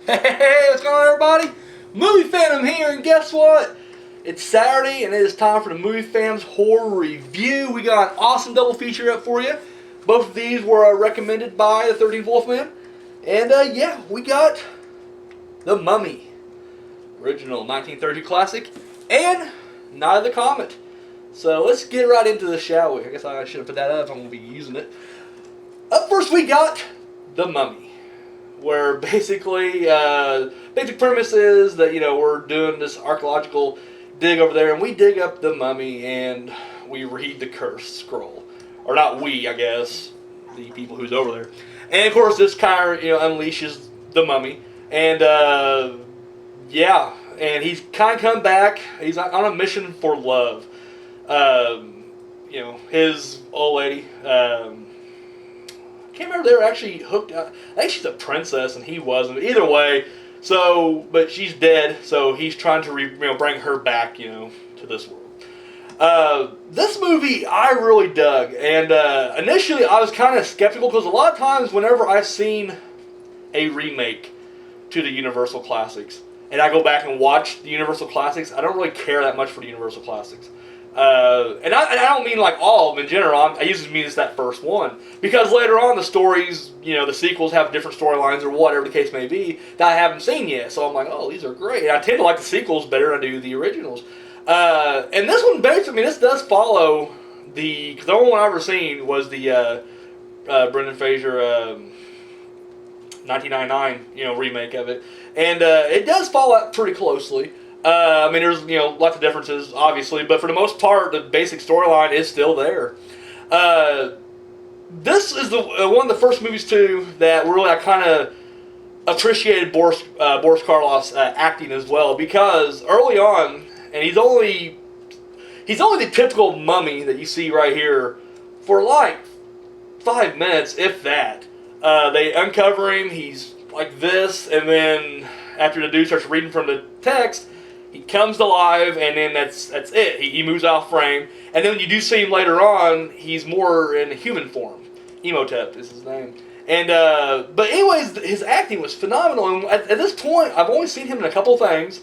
Hey, what's going on, everybody? Movie Phantom here, and guess what? It's Saturday, and it is time for the Movie Phantom's horror review. We got an awesome double feature up for you. Both of these were recommended by the 13th Wolfman. And yeah, we got The Mummy, original 1930 classic, and Night of the Comet. So let's get right into this, shall we? I guess I should have put that up. I'm going to be using it. Up first, we got The Mummy, where basically, basic premise is that, we're doing this archaeological dig over there, and we dig up the mummy, and we read the cursed scroll. Or not we, I guess, the people who's over there. And of course, this kind of, unleashes the mummy, and, yeah, and he's kind of come back. He's on a mission for love. His old lady, I can't remember if they were actually hooked up. I think she's a princess and he wasn't. Either way, but she's dead, so he's trying to bring her back, to this world. This movie I really dug, and initially I was kind of skeptical because a lot of times whenever I've seen a remake to the Universal Classics, and I go back and watch the Universal Classics, I don't really care that much for the Universal Classics. And I don't mean like all of them in general. I usually mean it's that first one. Because later on the stories, the sequels have different storylines or whatever the case may be that I haven't seen yet. So I'm like, oh, these are great. And I tend to like the sequels better than I do the originals. And this one basically, this does follow because the only one I've ever seen was the Brendan Fraser 1999 remake of it. And it does follow that pretty closely. There's lots of differences, obviously, but for the most part, the basic storyline is still there. This is one of the first movies too that really I kind of appreciated Boris Karloff's acting as well, because early on, and he's only the typical mummy that you see right here for like 5 minutes, if that. They uncover him, he's like this, and then after the dude starts reading from the text, he comes to life, and then that's it. He moves off frame, and then when you do see him later on, he's more in human form. Emotep is his name. And but anyways, his acting was phenomenal. And at this point, I've only seen him in a couple of things,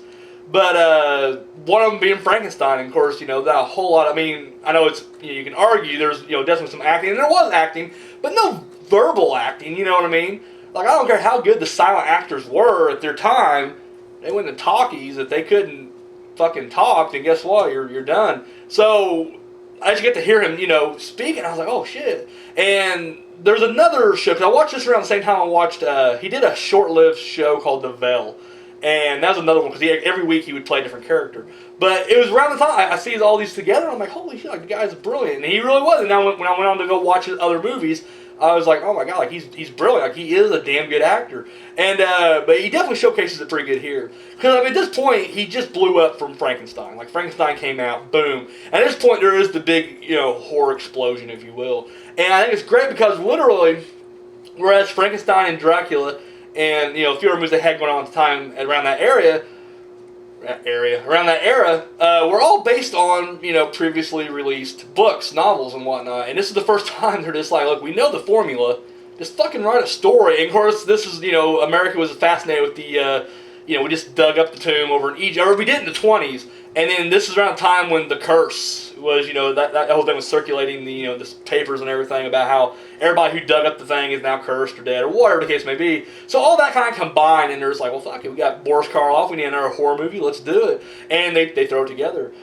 but one of them being Frankenstein. And of course, not a whole lot. I mean, I know it's you can argue there's definitely some acting, and there was acting, but no verbal acting. You know what I mean? Like, I don't care how good the silent actors were at their time. They went to talkies. If they couldn't fucking talk, then guess what? You're done. So I just get to hear him, speak, and I was like, oh shit. And there's another show, because I watched this around the same time I watched, he did a short-lived show called The Veil. And that was another one, because every week he would play a different character. But it was around the time I see all these together, and I'm like, holy shit, the guy's brilliant. And he really was. And now when I went on to go watch his other movies, I was like, oh my god, he's brilliant. He is a damn good actor. And but he definitely showcases it pretty good here. Because at this point, he just blew up from Frankenstein. Like, Frankenstein came out, boom. And at this point, there is the big, horror explosion, if you will. And I think it's great because literally, whereas Frankenstein and Dracula and a few other movies they had going on at the time around that era, were all based on, previously released books, novels, and whatnot. And this is the first time they're just like, look, we know the formula. Just fucking write a story. And of course, this is, America was fascinated with the, we just dug up the tomb over in Egypt, or we did in the 20s. And then this is around the time when the curse was, that whole thing was circulating, the papers and everything about how everybody who dug up the thing is now cursed or dead or whatever the case may be. So all that kind of combined, and there's like, well, fuck it, we got Boris Karloff, we need another horror movie, let's do it. And they throw it together.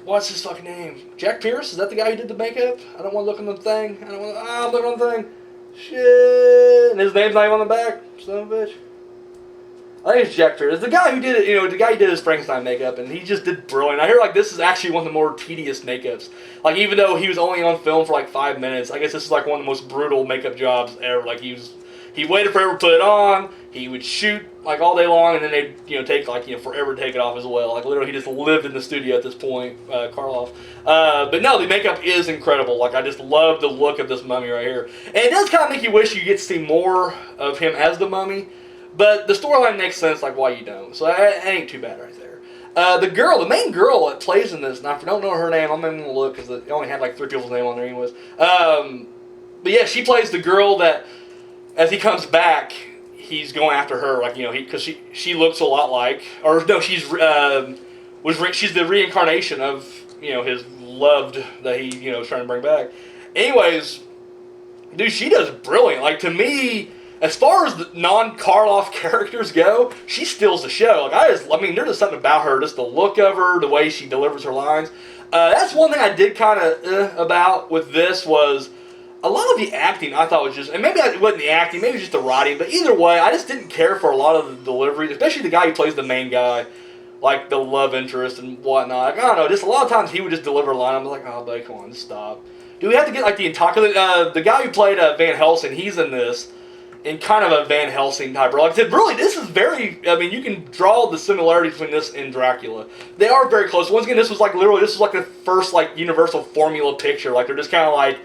What's his fucking name? Jack Pierce? Is that the guy who did the makeup? I don't want to look on the thing. I'm looking on the thing. Shit. And his name's not even on the back. Son of a bitch. I think it's Jack Pierce. It's the guy who did it, the guy who did his Frankenstein makeup, and he just did brilliant. I hear this is actually one of the more tedious makeups. Like, even though he was only on film for 5 minutes, I guess this is one of the most brutal makeup jobs ever. Like, he waited forever to put it on, he would shoot all day long, and then they'd take forever to take it off as well. Like, literally he just lived in the studio at this point, Karloff. But no, the makeup is incredible. I just love the look of this mummy right here. And it does kind of make you wish you get to see more of him as the mummy. But the storyline makes sense, why you don't. So that ain't too bad right there. The main girl that plays in this, and I don't know her name, I'm going to look, because it only had 3 people's name on there anyways. But yeah, she plays the girl that, as he comes back, he's going after her, like, you know, because she looks a lot like, or no, she's the reincarnation of, you know, his loved that he, you know, is trying to bring back. Anyways, dude, she does brilliant. Like, to me, as far as the non-Karloff characters go, she steals the show. Like, I mean, there's just something about her, just the look of her, the way she delivers her lines. That's one thing I did kind of about with this was a lot of the acting I thought was just, and maybe it wasn't the acting, maybe it was just the writing, but either way, I just didn't care for a lot of the delivery, especially the guy who plays the main guy, like the love interest and whatnot. Like, I don't know, just a lot of times he would just deliver a line. I'm like, oh, buddy, come on, just stop. Do we have to get like the entire, the guy who played Van Helsing, he's in this, in kind of a Van Helsing type role. Like I said, really, this is very, I mean, you can draw the similarities between this and Dracula. They are very close. Once again, this was like the first like universal formula picture. Like, they're just kind of like,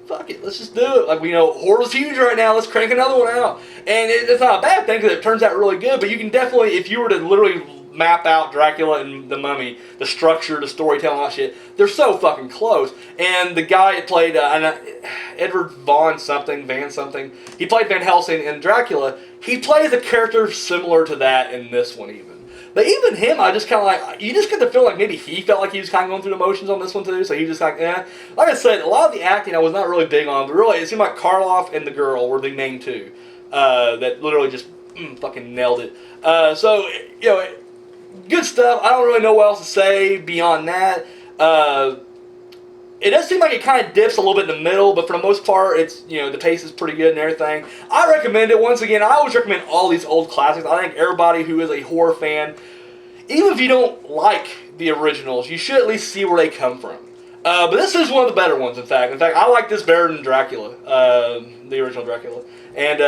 fuck it, let's just do it. Like, we know horror's huge right now, let's crank another one out. And it's not a bad thing because it turns out really good, but you can definitely, if you were to literally map out Dracula and the Mummy, the structure, the storytelling, all that shit, they're so fucking close. And the guy that played Edward Van something, he played Van Helsing in Dracula. He plays a character similar to that in this one even. But even him, I just kind of like, you just get the feeling like maybe he felt like he was kind of going through the motions on this one too, so he just like, eh. Like I said, a lot of the acting I was not really big on, but really it seemed like Karloff and the girl were the main two that literally just fucking nailed it. So, you know, good stuff. I don't really know what else to say beyond that. It does seem like it kind of dips a little bit in the middle, but for the most part, it's, you know, the pace is pretty good and everything. I recommend it. Once again, I always recommend all these old classics. I think everybody who is a horror fan, even if you don't like the originals, you should at least see where they come from. But this is one of the better ones, in fact. I like this better than Dracula, the original Dracula. And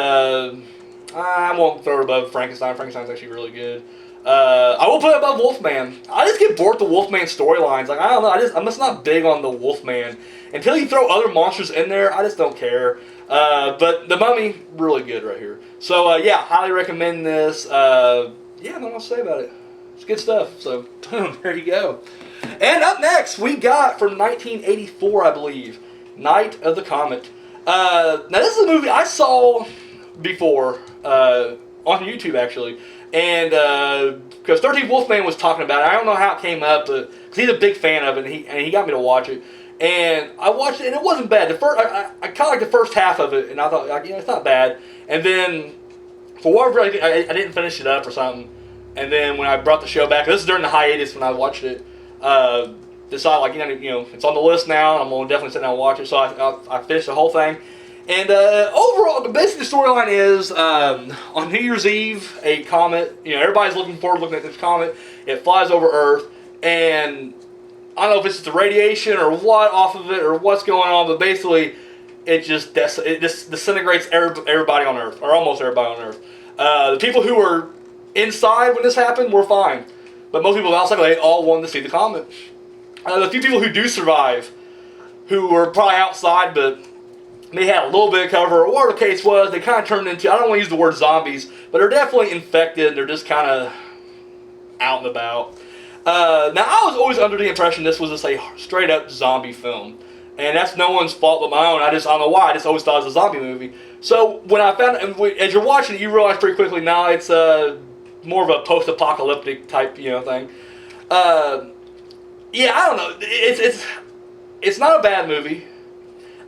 I won't throw it above Frankenstein. Frankenstein's actually really good. I will put it above Wolfman. I just get bored with the Wolfman storylines. Like, I don't know, I'm just not big on the Wolfman. Until you throw other monsters in there, I just don't care. But the Mummy, really good right here. So, yeah, highly recommend this. Yeah, nothing else to say about it. It's good stuff. So, boom, there you go. And up next, we got from 1984, I believe, Night of the Comet. Now, this is a movie I saw before on YouTube, actually. And because 13th Wolfman was talking about it, I don't know how it came up, but cause he's a big fan of it, and he got me to watch it. And I watched it, and it wasn't bad. I kind of like the first half of it, and I thought, like, you know, it's not bad. And then, for whatever I didn't finish it up or something. And then when I brought the show back, this is during the hiatus when I watched it, decided, like, you know, it's on the list now, I'm going to definitely sit down and watch it. So I finished the whole thing. And overall, basically the storyline is on New Year's Eve, a comet, you know, everybody's looking at this comet. It flies over Earth, and I don't know if it's the radiation or what off of it or what's going on, but basically it just disintegrates everybody on Earth, or almost everybody on Earth. The people who were inside when this happened were fine, but most people outside, they all wanted to see the comet. The few people who do survive, who were probably outside, but they had a little bit of cover, or whatever the case was, they kind of turned into, I don't want to use the word zombies, but they're definitely infected, they're just kind of out and about. Now, I was always under the impression this was just a straight up zombie film, and that's no one's fault but my own. I don't know why, I just always thought it was a zombie movie. So, when I found it, as you're watching it, you realize pretty quickly now it's more of a post-apocalyptic type, you know, thing. Yeah, I don't know, it's not a bad movie.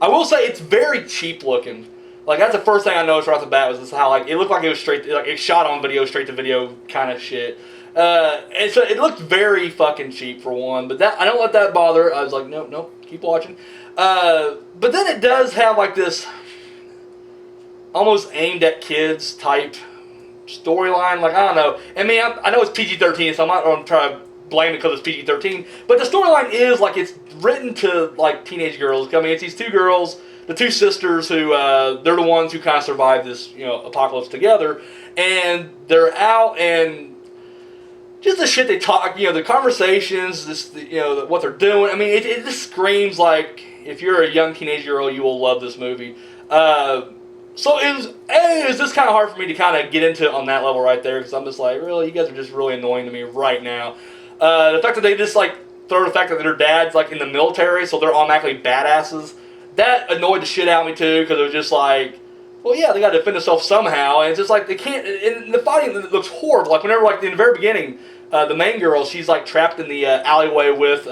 I will say it's very cheap looking. Like, that's the first thing I noticed right off the bat was just how, like, it looked like it was it shot on video, straight to video kind of shit. And so it looked very fucking cheap for one, but that I don't let that bother. I was like, nope, keep watching. But then it does have like this almost aimed at kids type storyline. Like, I don't know. I mean, I know it's PG-13, so I'm not going to try to blame it because it's PG-13, but the storyline is like it's written to like teenage girls. I mean, it's these two girls, the two sisters who they're the ones who kind of survive this, you know, apocalypse together, and they're out and just the shit they talk, you know, the conversations, you know, what they're doing. I mean, it just screams like if you're a young teenage girl, you will love this movie. So it was just kind of hard for me to kind of get into it on that level right there, because I'm just like, really, you guys are just really annoying to me right now. The fact that they just like throw the fact that their dad's like in the military, so they're automatically badasses, that annoyed the shit out of me too, because it was just like, well, yeah, they got to defend themselves somehow, and it's just like they can't. And the fighting looks horrible. Like whenever, like in the very beginning, the main girl, she's like trapped in the alleyway with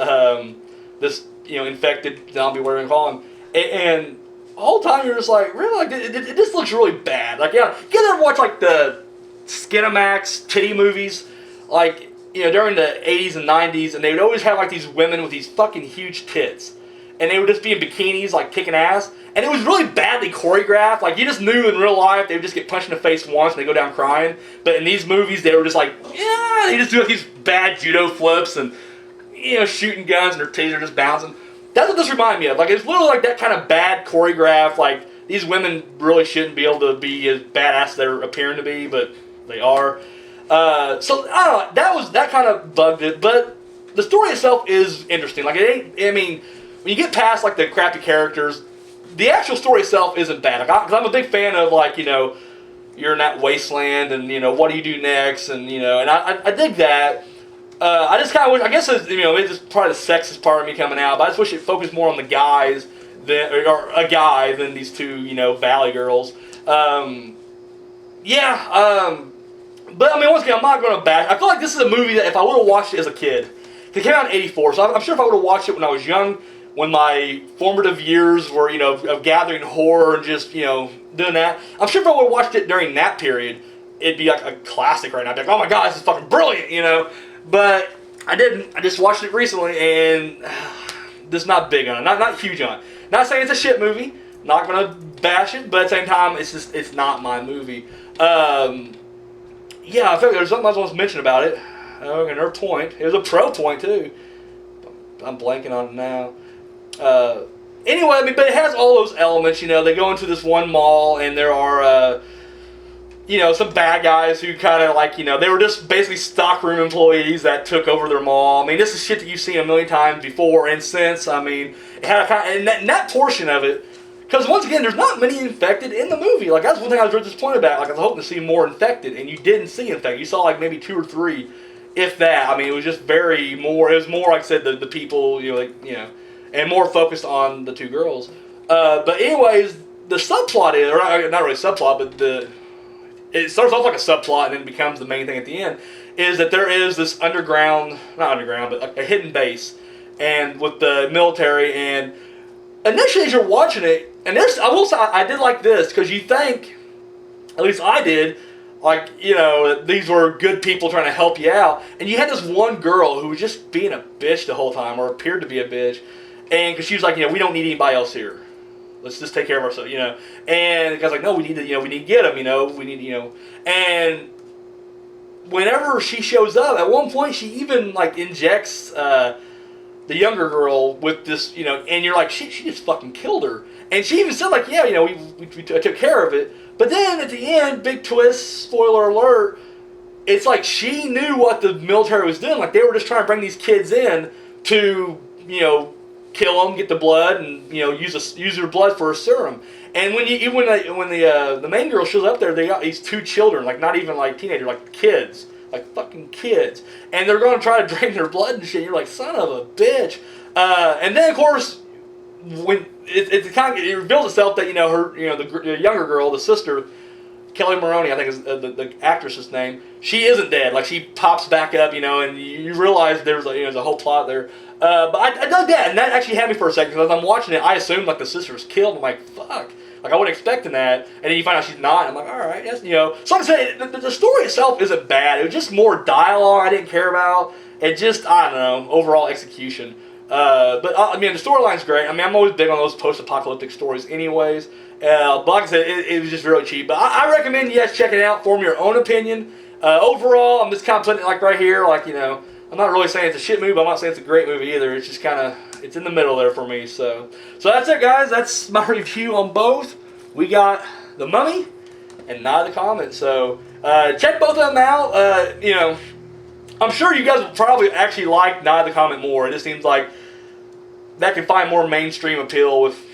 this infected zombie, whatever you call him, and the whole time you're just like, really, like it just looks really bad. Like, yeah, you guys ever watch like the Skinamax titty movies, like during the 80s and 90s, and they would always have like these women with these fucking huge tits, and they would just be in bikinis like kicking ass, and it was really badly choreographed. Like you just knew in real life they would just get punched in the face once and they go down crying, but in these movies they were just like, yeah, they just do like these bad judo flips and shooting guns and their titties are just bouncing. That's what this reminded me of. Like it's literally like that kind of bad choreographed. Like these women really shouldn't be able to be as badass as they're appearing to be, but they are. So I don't know. That kind of bugged it, but the story itself is interesting. Like it ain't. I mean, when you get past like the crappy characters, the actual story itself isn't bad. Like because I'm a big fan of like you're in that wasteland and what do you do next and and I dig that. I just kind of wish, I guess it's just probably the sexist part of me coming out, but I just wish it focused more on the guys or a guy than these two valley girls. But I mean, once again, I'm not going to bash. I feel like this is a movie that if I would have watched it as a kid, it came out in '84, so I'm sure if I would have watched it when I was young, when my formative years were of gathering horror and just doing that, I'm sure if I would have watched it during that period, it'd be like a classic right now. I'd be like, oh my god, this is fucking brilliant, But I didn't. I just watched it recently, and just not big on it. Not huge on it. Not saying it's a shit movie. Not gonna bash it, but at the same time, it's not my movie. Yeah, I feel like there's something I was supposed to mention about it. Another point. It was a pro point too. I'm blanking on it now. Anyway, I mean, but it has all those elements. They go into this one mall, and there are some bad guys who kind of like, they were just basically stockroom employees that took over their mall. I mean, this is shit that you've seen a million times before and since. I mean, it had a kind of, and that portion of it, because once again, there's not many infected in the movie. Like, that's one thing I was really disappointed about. Like, I was hoping to see more infected, and you didn't see infected. You saw like maybe 2 or 3, if that. I mean, it was just it was more, like I said, the people, and more focused on the 2 girls. But anyways, the subplot is, or not really subplot, but it starts off like a subplot and then becomes the main thing at the end, is that there is this not underground, but like a hidden base, and with the military, and initially as you're watching it, and I will say, I did like this, because you think, at least I did, like, these were good people trying to help you out, and you had this one girl who was just being a bitch the whole time, or appeared to be a bitch, and because she was like, we don't need anybody else here. Let's just take care of ourselves, And the guy's like, no, we need to, we need to get him, we need, And whenever she shows up, at one point she even like injects the younger girl with this, and you're like, she just fucking killed her. And she even said like, yeah, we took care of it. But then at the end, big twist, spoiler alert, it's like she knew what the military was doing. Like they were just trying to bring these kids in to, kill them, get the blood, and use their blood for a serum. And when the main girl shows up there, they got these 2 children, like not even like teenagers, like kids, like fucking kids, and they're going to try to drain their blood and shit. You're like, son of a bitch. And then of course, when it reveals itself that the younger girl, the sister, Kelly Maroney, I think is the actress's name. She isn't dead. Like she pops back up, and you realize there's a whole plot there. But I dug that, and that actually had me for a second, because as I'm watching it, I assumed like the sister was killed. I'm like, fuck. Like I wasn't expecting that, and then you find out she's not. I'm like, all right, yes, So like I said, the story itself isn't bad. It was just more dialogue I didn't care about. It just, I don't know, overall execution. But I mean, the storyline's great. I mean, I'm always big on those post-apocalyptic stories, anyways. But like I said, it was just really cheap. But I recommend you guys check it out, form your own opinion. Overall, I'm just kind of putting it like right here, like I'm not really saying it's a shit movie, but I'm not saying it's a great movie either. It's just kind of, it's in the middle there for me. So that's it, guys. That's my review on both. We got The Mummy and Night of the Comet. So check both of them out. I'm sure you guys will probably actually like Night of the Comet more. It just seems like that can find more mainstream appeal with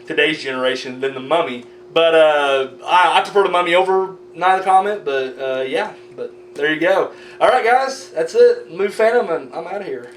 today's generation than The Mummy. But I prefer The Mummy over Night of the Comet. But yeah, but there you go. All right, guys, that's it. Move Phantom, and I'm out of here.